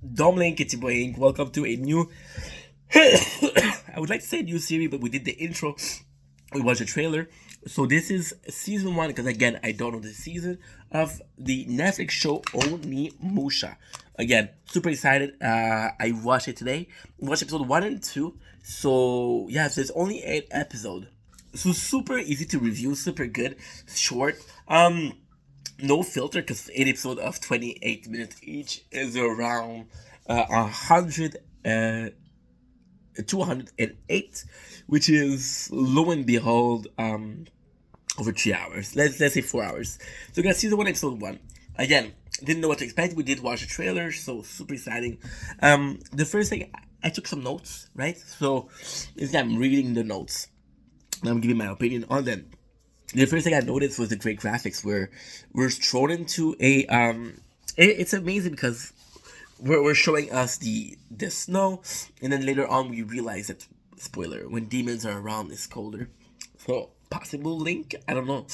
Domlink, it's your boy Ink. Welcome to a new, I would like to say new series, but we did the intro. We watched the trailer. So this is season 1, because again, I don't know the season of the Netflix show onimusha. Again, super excited. I watched it today. Watched episode 1 and 2. So yeah, so it's only 8 episodes. So super easy to review, super good, short. No filter, because 8 episodes of 28 minutes each is around 100 208, which is low and behold over 3 hours. Let's say 4 hours. So guys, season 1 episode 1. Again, didn't know what to expect. We did watch the trailer, so super exciting. The first thing, I took some notes, right? So is that I'm reading the notes and I'm giving my opinion on them. The first thing I noticed was the great graphics. We're thrown into a it's amazing because we're showing us the snow, and then later on we realize that, spoiler, when demons are around it's colder. So possible link, I don't know.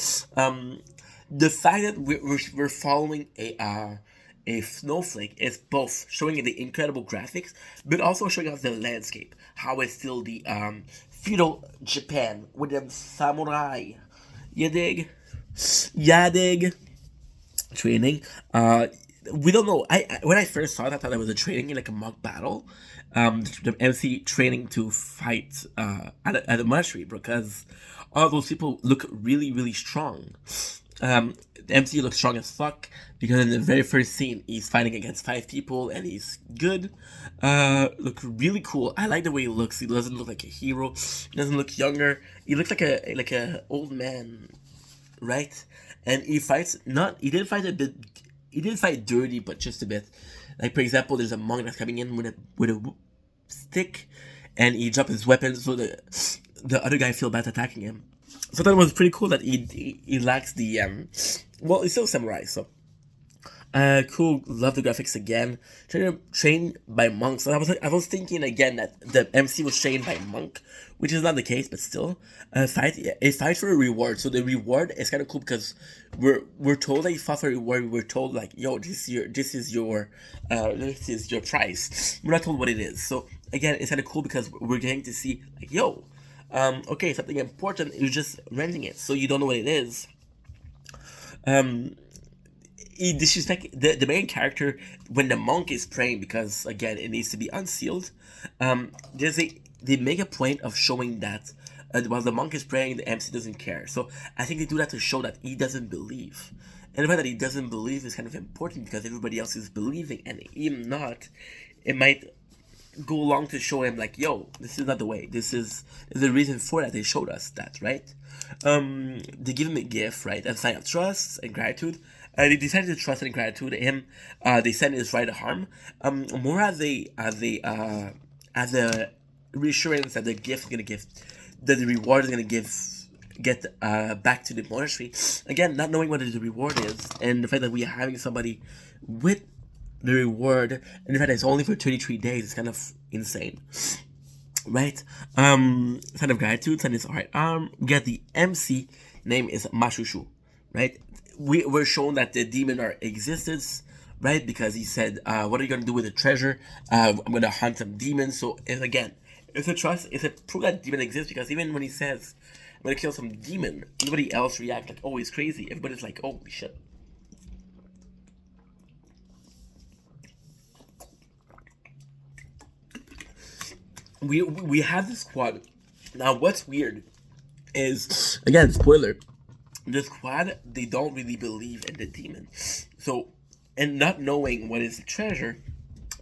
The fact that we're following a snowflake is both showing the incredible graphics, but also showing us the landscape, how it's still the feudal Japan with them samurai. You dig? Yeah, dig. Training. We don't know. When I first saw it, I thought it was a training, like a mock battle. The MC training to fight at a monastery, because all those people look really, really strong. The MC looks strong as fuck, because in the very first scene he's fighting against 5 people and he's good. Look really cool. I like the way he looks. He doesn't look like a hero. He doesn't look younger. He looks like a old man, right? And he fights not. He didn't fight a bit. He didn't fight dirty, but just a bit. Like, for example, there's a monk that's coming in with a stick, and he drops his weapon, so the other guy feel bad attacking him. So that was pretty cool that he lacks the well, he's still samurai, so cool. Love the graphics again. Trained by monks. So I was thinking again that the MC was trained by monk, which is not the case, but still, fight for a reward. So the reward is kind of cool because we're told that he fought for a reward. We're told like, yo, this is your prize. We're not told what it is. So again, it's kind of cool because we're getting to see like, yo, okay, something important. You're just renting it, so you don't know what it is. He disrespect the main character when the monk is praying, because again it needs to be unsealed. They make a point of showing that while the monk is praying, the MC doesn't care. So I think they do that to show that he doesn't believe, and the fact that he doesn't believe is kind of important because everybody else is believing, and him not, it might go along to show him like, yo, this is not the way. There's a reason for that. They showed us that, right? They give him a gift, right? A sign of trust and gratitude. They decided to trust and gratitude him. They sent his right arm. More as a reassurance that the gift is gonna give, that the reward is gonna get back to the monastery. Again, not knowing what the reward is, and the fact that we are having somebody with the reward, and the fact that it's only for 33 days is kind of insane, right? Sign of gratitude, sign his right arm. We get the MC name is Mashushu, right? We were shown that the demon are existence, right? Because he said, "What are you gonna do with the treasure? I'm gonna hunt some demons." So again, it's a trust. It's a proof that demon exists, because even when he says, "I'm gonna kill some demon," everybody else reacts like, "Oh, he's crazy." Everybody's like, "Oh shit." We have this squad. Now, what's weird is, again, spoiler, the squad, they don't really believe in the demon. So, and not knowing what is the treasure,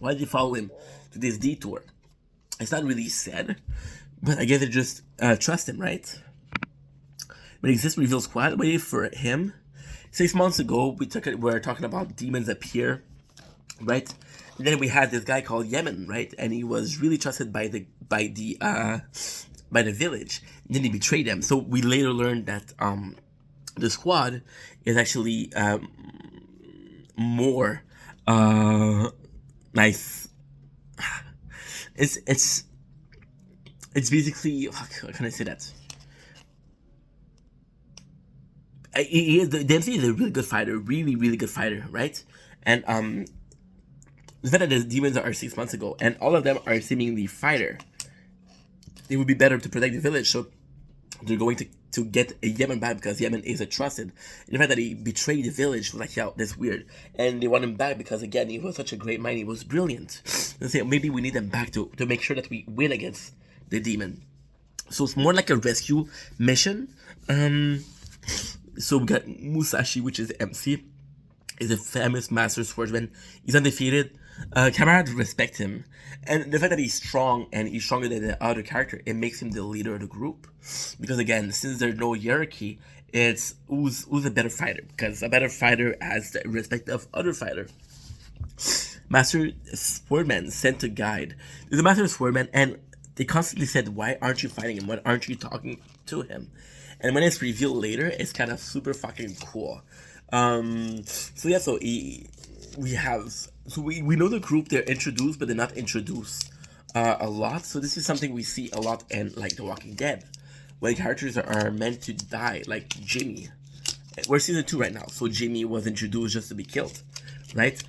why did you follow him to this detour? It's not really said, but I guess they just trust him, right? But exists reveal squad waited for him. 6 months ago, we were talking about demons appear, right? And then we had this guy called Yemen, right? And he was really trusted by the village. And then he betrayed them. So we later learned that the squad is actually more nice. It's basically, how can I say that? The MC is a really good fighter, really really good fighter, right? And the fact that the demons are 6 months ago, and all of them are seemingly fighter. It would be better to protect the village, so they're going to get a Yemen back because Yemen is a trusted. And the fact that he betrayed the village was like, yeah, that's weird. And they want him back because, again, he was such a great mind. He was brilliant. They say maybe we need him back to make sure that we win against the demon. So it's more like a rescue mission. So we got Musashi, which is the MC. Is a famous master swordsman. He's undefeated. Camarades respect him, and the fact that he's strong and he's stronger than the other character, it makes him the leader of the group. Because again, since there's no hierarchy, it's who's a better fighter. Because a better fighter has the respect of other fighter. Master Swordman sent to guide. There's a master swordman, and they constantly said, "Why aren't you fighting him? Why aren't you talking to him?" And when it's revealed later, it's kind of super fucking cool. So yeah, so we know the group, they're introduced, but they're not introduced a lot. So this is something we see a lot in like The Walking Dead, when characters are meant to die, like Jimmy. We're season 2 right now, so Jimmy was introduced just to be killed, right?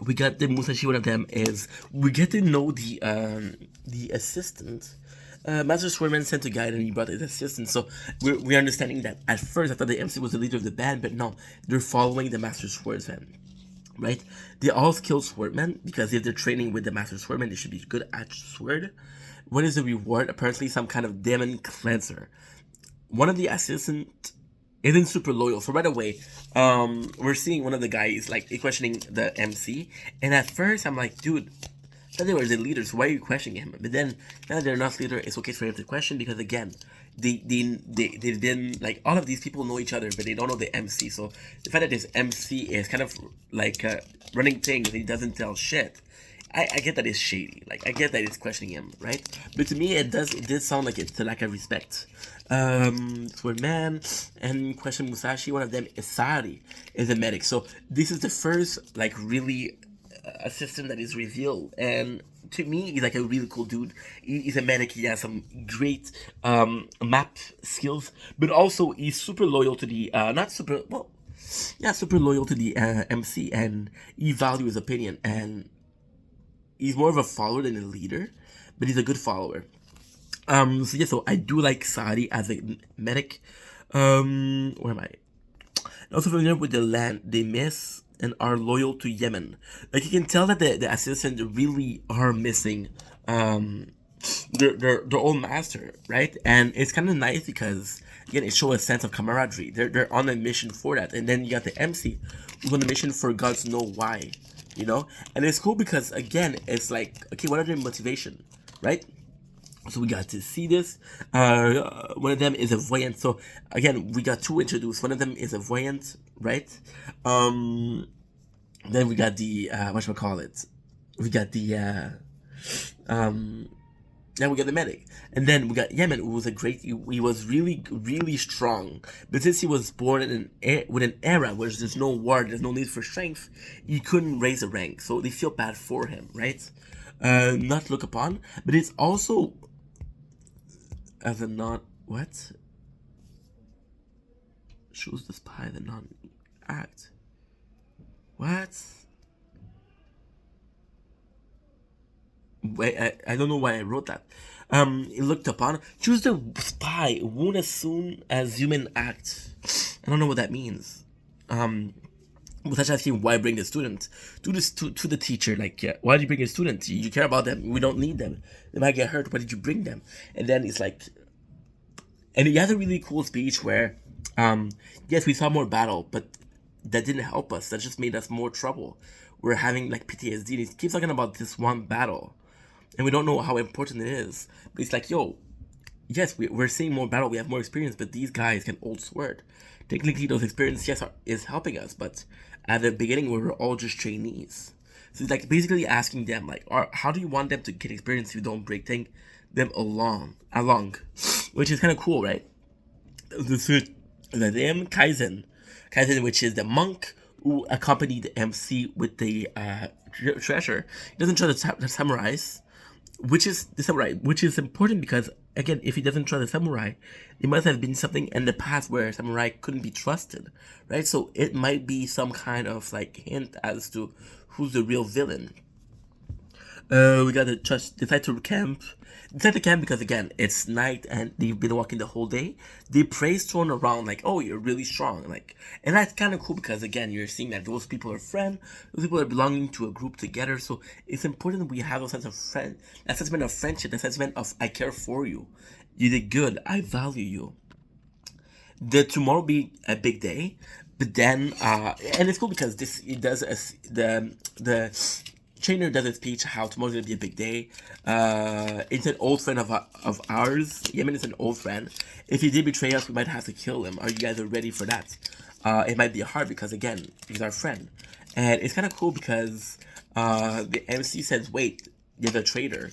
We got the Musashi. One of them is we get to know the assistant. Master Swordman sent a guide and he brought his assistant. So we're understanding that at first I thought the MC was the leader of the band, but no, they're following the Master Swordsman, right? They all skilled swordmen because if they're training with the Master Swordman, they should be good at sword. What is the reward? Apparently some kind of demon cleanser. One of the assistants isn't super loyal, so right away, we're seeing one of the guys like questioning the MC, and at first I'm like, dude, that they were the leaders, why are you questioning him? But then, now that they're not leader, it's okay for him to question because again, they've been like, all of these people know each other, but they don't know the MC. So the fact that this MC is kind of like running things, he doesn't tell shit. I get that it's shady. Like I get that it's questioning him, right? But to me, it did sound like it's a lack of respect. Swordman and question Musashi. One of them is Sari, is a medic. So this is the first like really assistant that is revealed, and to me he's like a really cool dude. He's a medic, he has some great map skills, but also he's super loyal to the super loyal to the MC, and he values his opinion, and he's more of a follower than a leader, but he's a good follower. So I do like Sadi as a medic. Where am I? Also familiar with the land they miss and are loyal to Yemen. Like you can tell that the assistants really are missing their old master, right? And it's kind of nice because again it shows a sense of camaraderie. They're on a mission for that, and then you got the MC who's on a mission for God's know why, you know. And it's cool because again it's like, okay, what are their motivation, right? So we got to see this. One of them is a voyant. So again, we got two introduced. One of them is a voyant, right? Then we got the whatchamacallit. We got the then we got the medic, and then we got Yemen, who was he was really, really strong. But since he was born in with an era where there's no war, there's no need for strength, he couldn't raise a rank. So they feel bad for him, right? Not look upon, but it's also as a not what shows the spy the non-act. What? Wait, I don't know why I wrote that. It looked upon. Choose the spy. Won't as soon as human act. I don't know what that means. But that's asking why bring the student to the teacher. Like, yeah, why did you bring a student? You care about them. We don't need them. They might get hurt. Why did you bring them? And then it's like, and he has a really cool speech where, yes, we saw more battle, but that didn't help us. That just made us more trouble. We're having like PTSD. And he keeps talking about this one battle, and we don't know how important it is. But it's like, yo, yes, we're seeing more battle. We have more experience, but these guys can hold sword. Technically, those experiences, yes, is helping us, but at the beginning, we were all just trainees. So it's like basically asking them, like, how do you want them to get experience if you don't bring them along, which is kind of cool, right? The name Kaizen, which is the monk who accompanied the MC with the treasure. He doesn't try to summarize, which is important because again, if he doesn't trust a samurai, it must have been something in the past where a samurai couldn't be trusted, right? So it might be some kind of like hint as to who's the real villain. We gotta just decide to camp. Decide to camp because again, it's night and they've been walking the whole day. They praise thrown around like, "Oh, you're really strong," like, and that's kind of cool because again, you're seeing that those people are friends. Those people are belonging to a group together. So it's important we have a sense of friend, that sentiment of friendship, that sentiment of I care for you. You did good. I value you. The tomorrow be a big day, but then and it's cool because this it does the trainer does a speech how tomorrow's gonna be a big day. It's an old friend of ours. Yemen is an old friend. If he did betray us, we might have to kill him. Are you guys ready for that? It might be hard because again, he's our friend, and it's kind of cool because the MC says, "Wait, you're the traitor."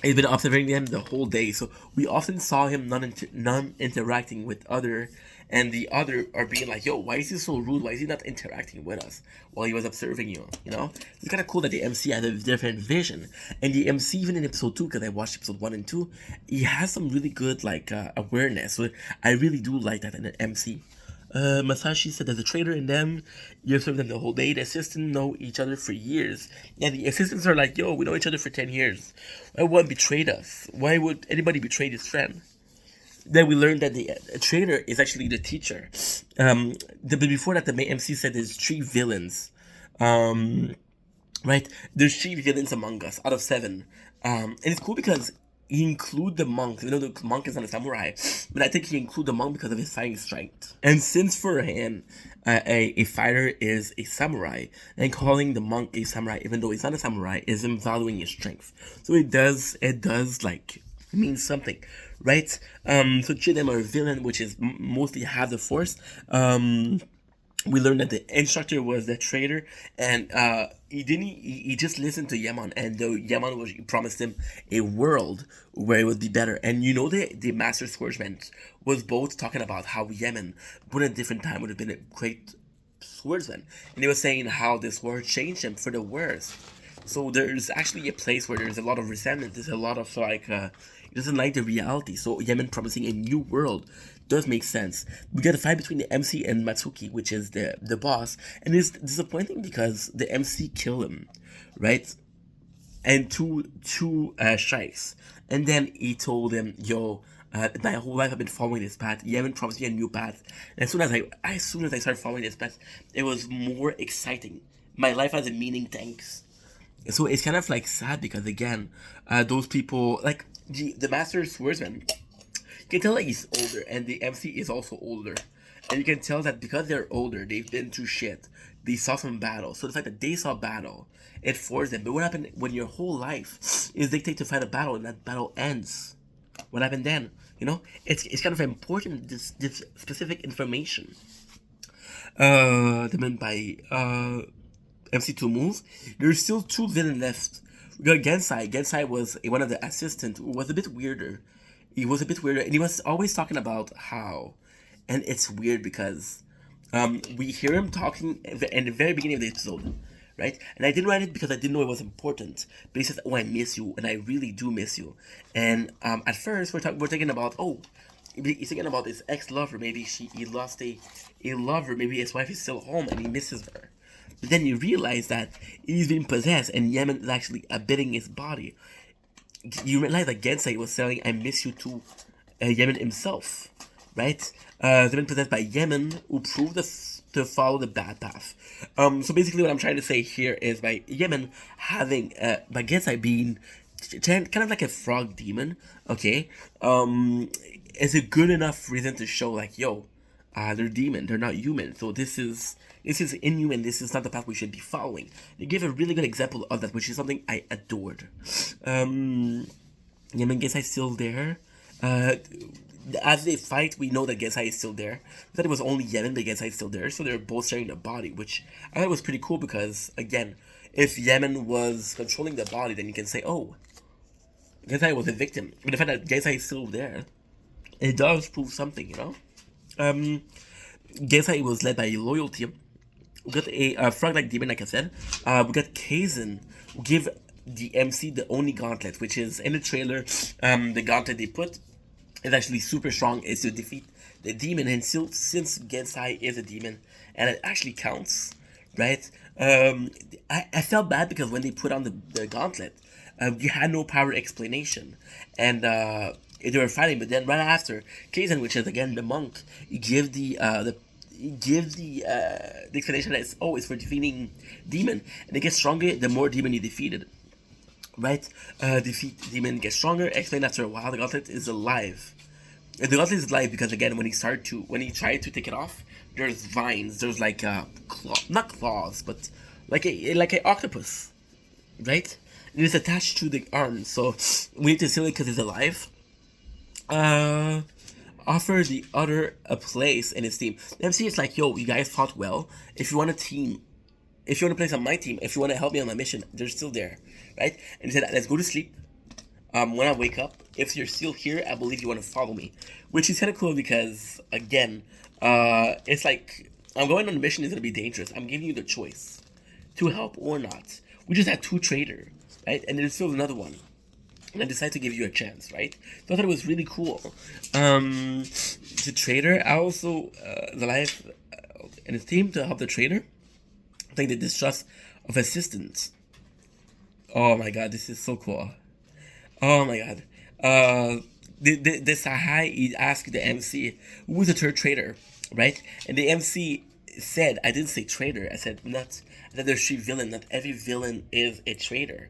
He's been observing them the whole day, so we often saw him non-interacting with other, and the other are being like, "Yo, why is he so rude? Why is he not interacting with us while he was observing you?" You know, it's kind of cool that the MC has a different vision, and the MC even in episode 2, because I watched episode 1 and 2, he has some really good like awareness. So I really do like that in an MC. Masashi said there's a traitor in them. You observe them the whole day. The assistants know each other for years. And the assistants are like, yo, we know each other for 10 years. Why would betrayed us? Why would anybody betray his friend? Then we learned that the traitor is actually the teacher. But before that, the main MC said there's 3 villains. Right? There's 3 villains among us out of 7. And it's cool because he include the monk, even though the monk is not a samurai, but I think he include the monk because of his fighting strength. And since for him, a fighter is a samurai, and calling the monk a samurai, even though he's not a samurai, is him valuing his strength. So it does like mean something, right? So Chidem are a villain, which is mostly have the force. We learned that the instructor was the traitor, and he just listened to Yaman, and the Yaman was promised him a world where it would be better. And you know the master swordsman was both talking about how Yemen, but at a different time would have been a great swordsman, and he was saying how this war changed him for the worse. So there's actually a place where there's a lot of resentment. There's a lot of like he doesn't like the reality. So Yemen promising a new world does make sense. We get a fight between the MC and Matsuki, which is the boss, and it's disappointing because the MC kill him, right? And two strikes, and then he told him, "Yo, my whole life I've been following this path. Yemen promised me a new path." And as soon as I started following this path, it was more exciting. My life has a meaning, thanks. So it's kind of like sad because again, those people like the master swordsman. You can tell that he's older, and the MC is also older, and you can tell that because they're older, they've been through shit. They saw some battle, so the fact that they saw battle, it forced them. But what happened when your whole life is dictated to fight a battle and that battle ends? What happened then? You know, it's kind of important this specific information. Demand by MC2 move. There's still 2 villains left. We got Gensai. Gensai was one of the assistants who was a bit weirder. He was a bit weirder, and he was always talking about how, and it's weird because we hear him talking in the very beginning of the episode, right? And I didn't write it because I didn't know it was important. But he says, "Oh, I miss you, and I really do miss you." And at first we're thinking about, oh, he's thinking about his ex-lover. Maybe he lost a lover. Maybe his wife is still home and he misses her. But then you realize that he's been possessed, and Yemen is actually abetting his body. You realize that Gensai was saying, "I miss you" to Yemen himself, right? They've been possessed by Yemen, who proved to follow the bad path. So basically, what I'm trying to say here is by Yemen having, by Gensai being kind of like a frog demon, okay, is a good enough reason to show like, yo, they're demon, they're not human. So this is inhuman. This is not the path we should be following. They give a really good example of that, which is something I adored. Yemen Gensai still there. As they fight, we know that Gensai is still there. We thought it was only Yemen, but Gensai is still there. So they're both sharing the body, which I thought was pretty cool because, again, if Yemen was controlling the body, then you can say, oh, Gensai was a victim. But the fact that Gensai is still there, it does prove something, you know? Gensai was led by loyalty. We got a frog-like demon, like I said. We got Kaizen, who give the MC the only gauntlet, which is in the trailer. The gauntlet they put is actually super strong. It's to defeat the demon, and still, since Gensai is a demon and it actually counts, right? I felt bad because when they put on the gauntlet, you had no power explanation, and they were fighting. But then right after, Kaizen, which is again the monk, you give the explanation that it's for defeating demon, and it gets stronger the more demon you defeated, right? Defeat demon, gets stronger. Explain after a while the gauntlet is alive. The gauntlet is alive because again when he tried to take it off, there's vines, there's like not claws, but like a octopus, right? And it's attached to the arm, so we need to seal it because it's alive. Offer the other a place in his team. The MC is like, yo, you guys fought well. If you want a team, if you want to place on my team, if you want to help me on my mission, they're still there, right? And he said, let's go to sleep. When I wake up, if you're still here, I believe you want to follow me, which is kind of cool because again, it's like I'm going on a mission is gonna be dangerous. I'm giving you the choice to help or not. We just had 2 traitors, right? And there's still another one. And I decided to give you a chance, right? So I thought it was really cool. The traitor, I also, the life and his team to help the traitor. I think the distrust of assistants. Oh my god, this is so cool. Oh my god. The Sahai, he asked the MC, who was the third traitor, right? And the MC said, I didn't say traitor, I said there's 3 villain, not every villain is a traitor.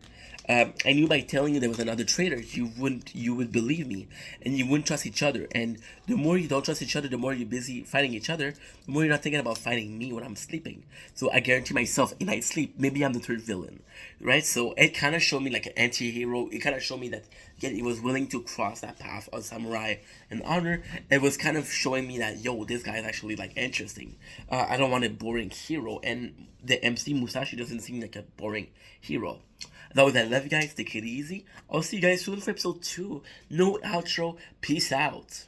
I knew by telling you there was another traitor, you would believe me, and you wouldn't trust each other. And the more you don't trust each other, the more you're busy fighting each other, the more you're not thinking about fighting me when I'm sleeping. So I guarantee myself, in night sleep, maybe I'm the third villain, right? So it kind of showed me like an anti-hero. It kind of showed me that again, he was willing to cross that path of samurai and honor. It was kind of showing me that, yo, this guy is actually like interesting. I don't want a boring hero, and the MC Musashi doesn't seem like a boring hero. That was I love you guys. Take it easy. I'll see you guys soon for episode 2. No outro. Peace out.